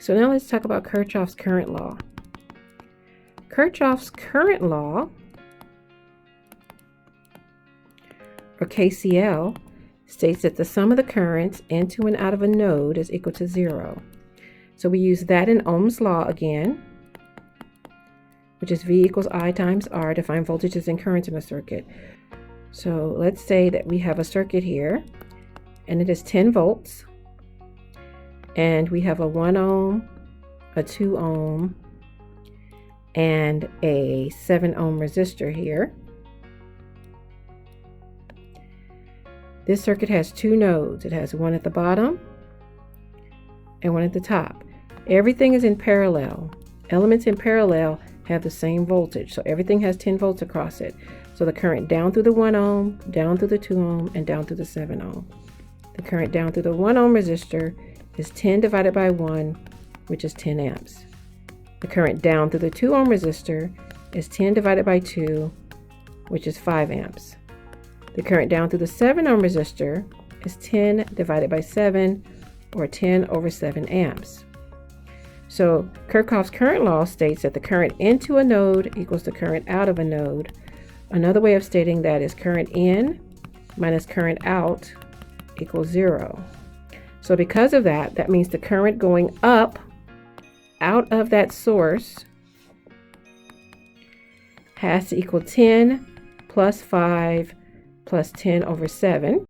So now let's talk about Kirchhoff's current law. Kirchhoff's current law, or KCL, states that the sum of the currents into and out of a node is equal to 0. So we use that in Ohm's law again, which is V equals I times R to find voltages and currents in a circuit. So let's say that we have a circuit here, and it is 10 volts, and we have a 1 ohm, a 2 ohm, and a 7 ohm resistor here. This circuit has 2 nodes. It has one at the bottom and one at the top. Everything is in parallel. Elements in parallel have the same voltage, so everything has 10 volts across it. So the current down through the 1 ohm, down through the 2 ohm, and down through the 7 ohm. The current down through the 1 ohm resistor is 10 divided by 1, which is 10 amps. The current down through the 2 ohm resistor is 10 divided by 2, which is 5 amps. The current down through the 7 ohm resistor is 10 divided by 7, or 10 over 7 amps. So Kirchhoff's current law states that the current into a node equals the current out of a node. Another way of stating that is current in minus current out equals 0. So because of that, that means the current going up out of that source has to equal 10 plus 5 plus 10 over 7.